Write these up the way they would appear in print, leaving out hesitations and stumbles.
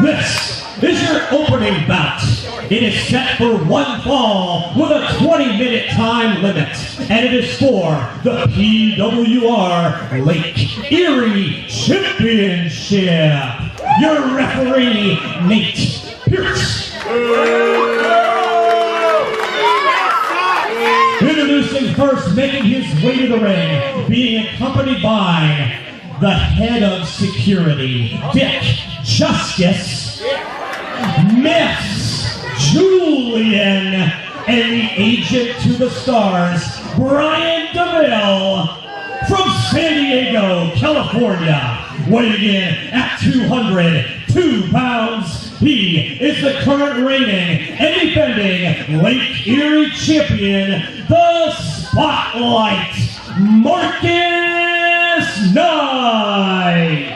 This is your opening bout. It is set for one fall with a 20-minute time limit, and it is for the PWR Lake Erie Championship. Your referee, Nate Pierce. Introducing first, making his way to the ring, being accompanied by the head of security, Dick Justice, Miss Julian, and the agent to the stars, Brian DeVille, from San Diego, California, weighing in at 202 pounds. He is the current reigning and defending Lake Erie champion, the Spotlight, Marcus Knight.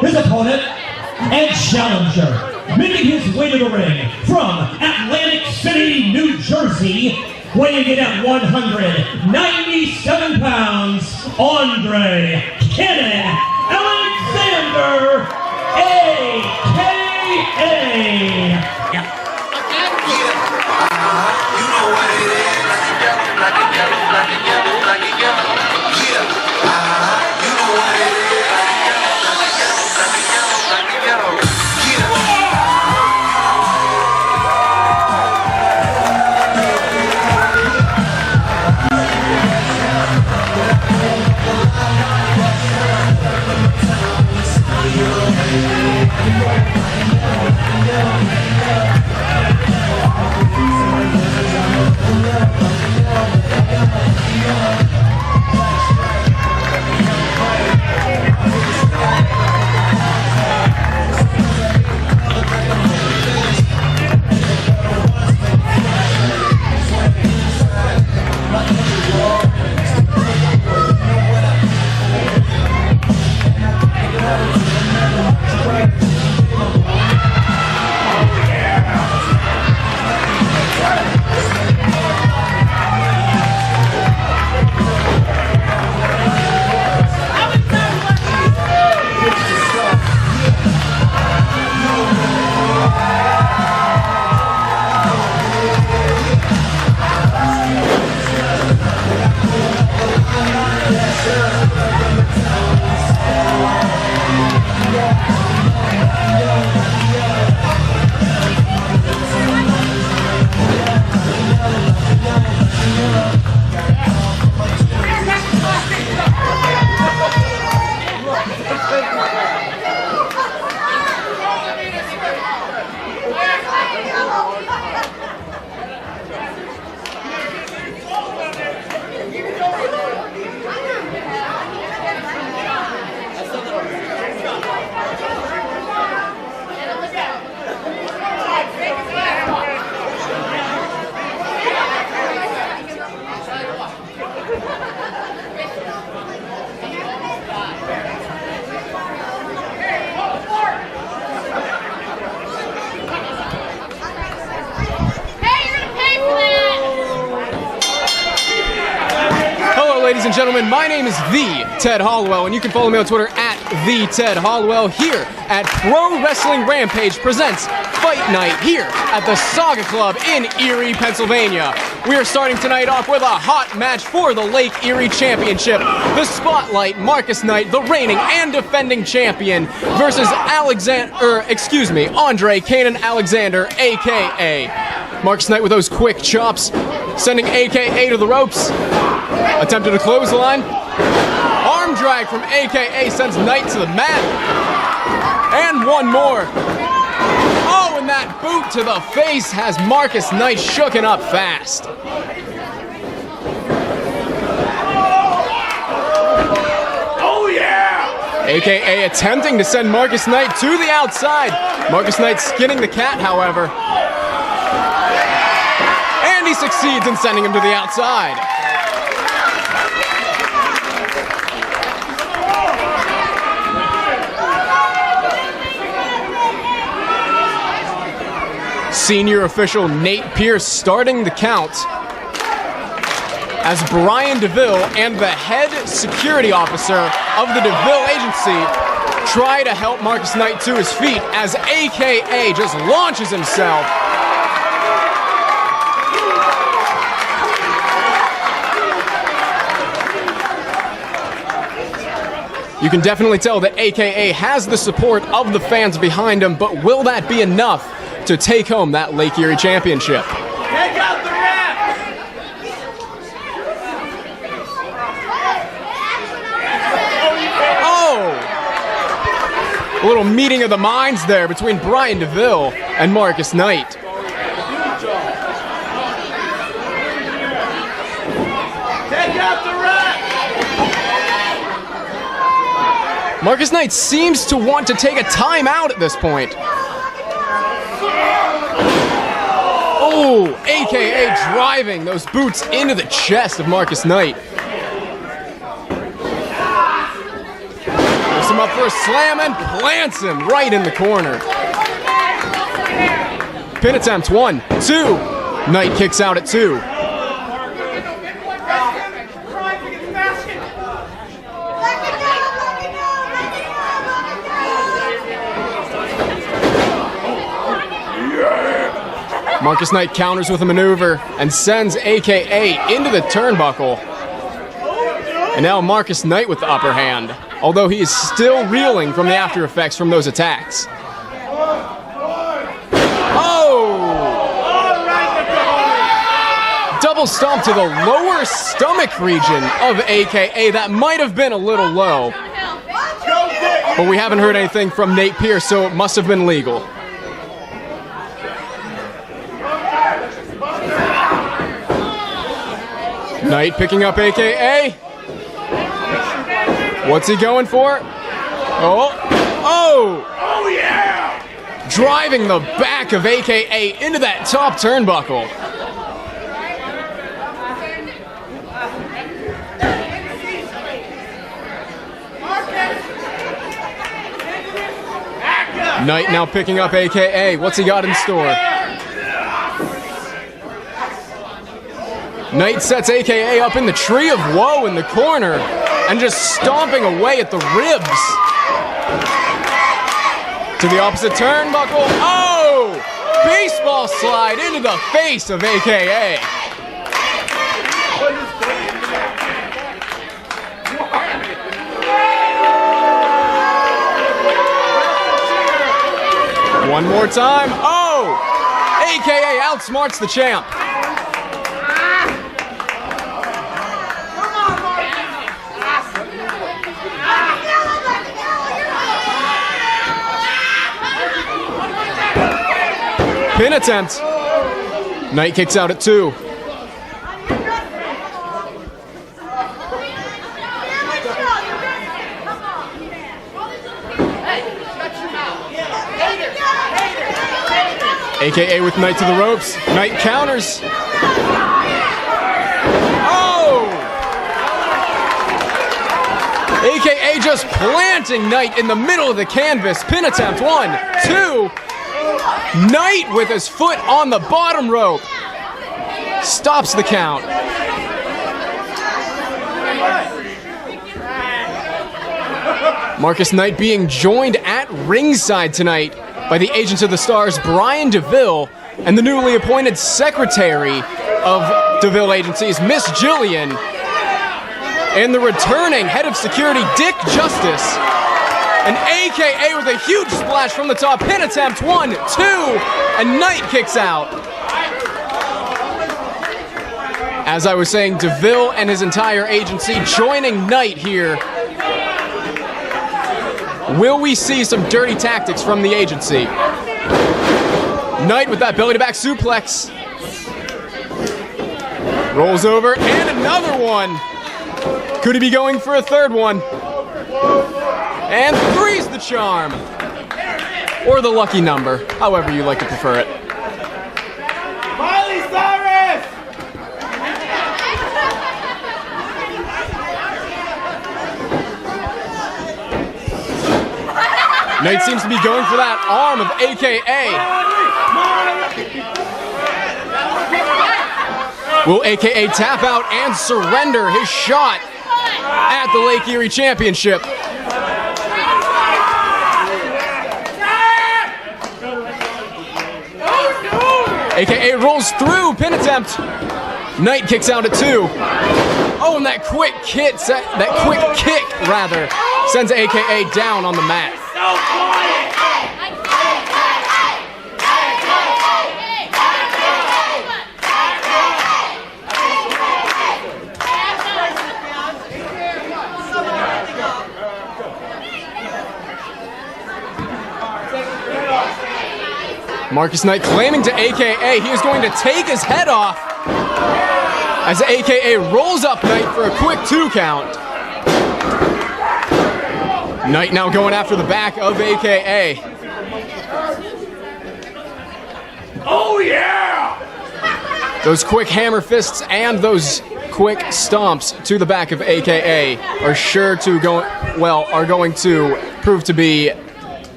His opponent and challenger, making his way to the ring from Atlantic City, New Jersey, weighing in at 197 pounds, Andre Cannon Alexander, a.k.a. You know what it is. Like a devil, like a devil, like a devil. Yeah. You know what it is. and gentlemen, my name is The Ted Hollowell, and you can follow me on Twitter at The Ted Hollowell here at Pro Wrestling Rampage presents Fight Night here at the Saga Club in Erie, Pennsylvania. We are starting tonight off with a hot match for the Lake Erie Championship. The Spotlight, Marcus Knight, the reigning and defending champion, versus Andre Kanan Alexander, a.k.a. Marcus Knight with those quick chops, sending a.k.a. to the ropes. Attempted a clothesline. Arm drag from a.k.a. sends Knight to the mat. And one more. Oh, and that boot to the face has Marcus Knight shooken up fast. Oh, yeah! a.k.a. attempting to send Marcus Knight to the outside. Marcus Knight skinning the cat, however. And he succeeds in sending him to the outside. Senior official Nate Pierce starting the count as Brian DeVille and the head security officer of the DeVille agency try to help Marcus Knight to his feet as a.k.a. just launches himself. You can definitely tell that a.k.a. has the support of the fans behind him, but will that be enough to take home that Lake Erie Championship? Take out the ref! Oh! A little meeting of the minds there between Brian DeVille and Marcus Knight. Take out the ref! Marcus Knight seems to want to take a timeout at this point. Oh, a.k.a. driving those boots into the chest of Marcus Knight. Picks him up for a slam and plants him right in the corner. Pin attempt, 1, 2. Knight kicks out at 2. Marcus Knight counters with a maneuver and sends a.k.a. into the turnbuckle. And now Marcus Knight with the upper hand, although he is still reeling from the after effects from those attacks. Oh! Double stomp to the lower stomach region of a.k.a. That might have been a little low. But we haven't heard anything from Nate Pierce, so it must have been legal. Knight picking up a.k.a. What's he going for? Oh! Oh! Oh, yeah! Driving the back of a.k.a. into that top turnbuckle. Knight now picking up a.k.a. What's he got in store? Knight sets a.k.a. up in the tree of woe in the corner and just stomping away at the ribs. To the opposite turnbuckle. Oh! Baseball slide into the face of a.k.a. One more time. Oh! a.k.a. outsmarts the champ. Pin attempt. Knight kicks out at 2. a.k.a. with Knight to the ropes. Knight counters. Oh! a.k.a. just planting Knight in the middle of the canvas. Pin attempt. 1, 2. Knight with his foot on the bottom rope. Stops the count. Marcus Knight being joined at ringside tonight by the Agents of the Stars, Brian DeVille, and the newly appointed Secretary of DeVille Agencies, Miss Jillian, and the returning Head of Security, Dick Justice, and AKA with a huge splash from the top, pin attempt, 1, 2, and Knight kicks out. As I was saying, DeVille and his entire agency joining Knight here. Will we see some dirty tactics from the agency? Knight with that belly-to-back suplex. Rolls over, and another one. Could he be going for a third one? And 3's the charm. Or the lucky number, however you like to prefer it. Miley Cyrus! Knight seems to be going for that arm of AKA. Will AKA tap out and surrender his shot at the Lake Erie Championship? AKA rolls through, pin attempt. Knight kicks out at 2. Oh, and that quick kick, sends AKA down on the mat. Marcus Knight claiming to AKA he is going to take his head off as AKA rolls up Knight for a quick 2 count. Knight now going after the back of AKA. Oh yeah! Those quick hammer fists and those quick stomps to the back of AKA are sure to are going to prove to be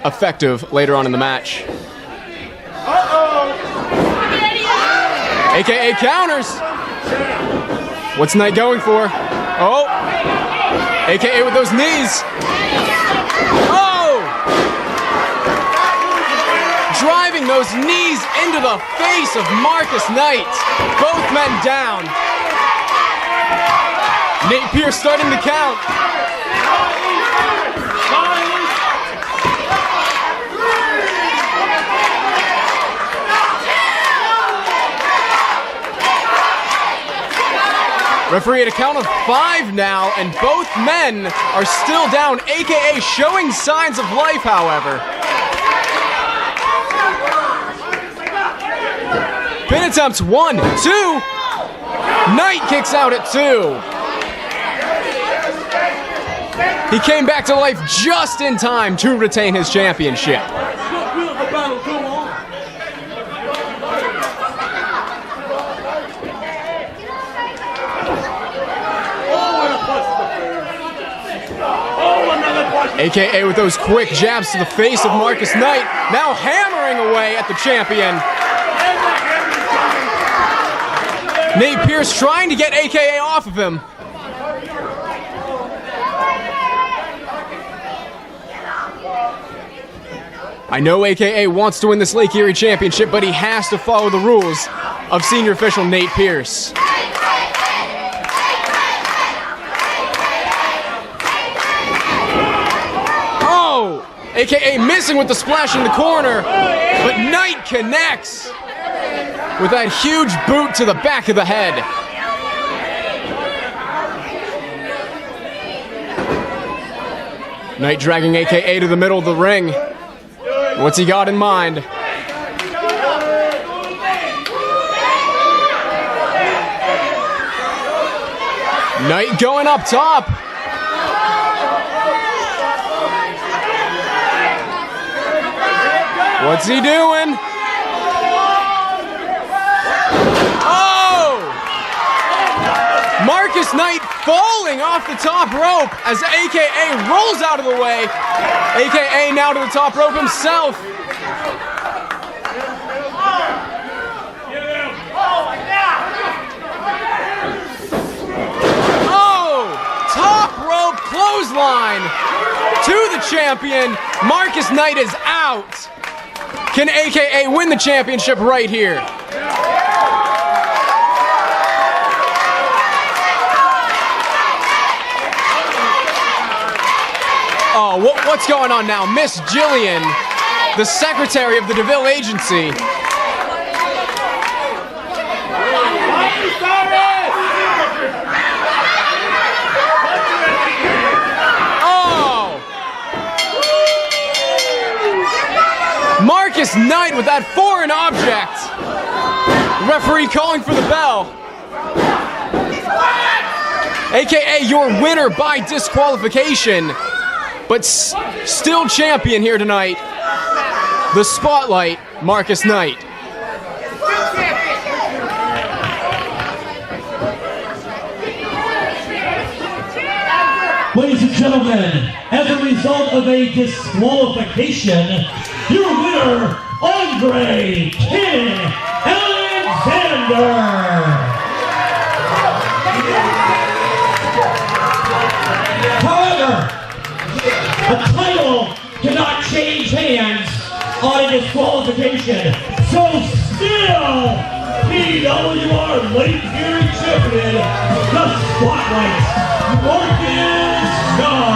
effective later on in the match. AKA counters. What's Knight going for? Oh! AKA with those knees. Oh! Driving those knees into the face of Marcus Knight. Both men down. Nate Pierce starting to count. Referee at a count of 5 now, and both men are still down, AKA showing signs of life, however. Pin attempts, 1, 2. Knight kicks out at 2. He came back to life just in time to retain his championship. AKA with those quick jabs to the face of Marcus Knight, now hammering away at the champion. Nate Pierce trying to get AKA off of him. I know AKA wants to win this Lake Erie Championship, but he has to follow the rules of senior official Nate Pierce. AKA missing with the splash in the corner, but Knight connects with that huge boot to the back of the head. Knight dragging AKA to the middle of the ring. What's he got in mind? Knight going up top. What's he doing? Oh! Marcus Knight falling off the top rope as AKA rolls out of the way. AKA now to the top rope himself. Oh! Top rope close. clothesline to the champion. Marcus Knight is out. Can AKA win the championship right here? Oh, what's going on now? Miss Jillian, the secretary of the DeVille agency. Oh! Marcus Knight with that foreign object. The referee calling for the bell. AKA your winner by disqualification, but still champion here tonight. The Spotlight, Marcus Knight. Ladies and gentlemen, as a result of a disqualification, your winner, Andre King Alexander. However, a title cannot change hands on a disqualification, so still PWR late hearing champion, the Spotlight, Marcus Knight.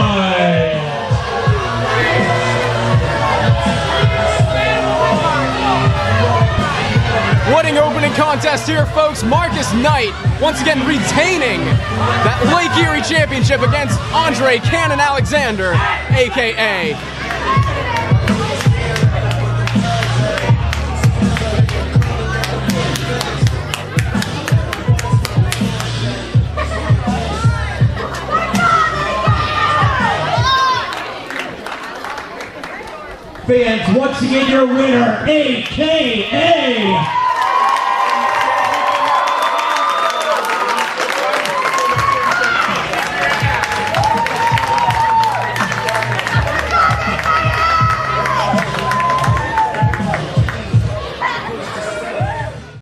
What an opening contest here, folks. Marcus Knight once again retaining that Lake Erie Championship against Andre Cannon Alexander, AKA. Fans, once again your winner, AKA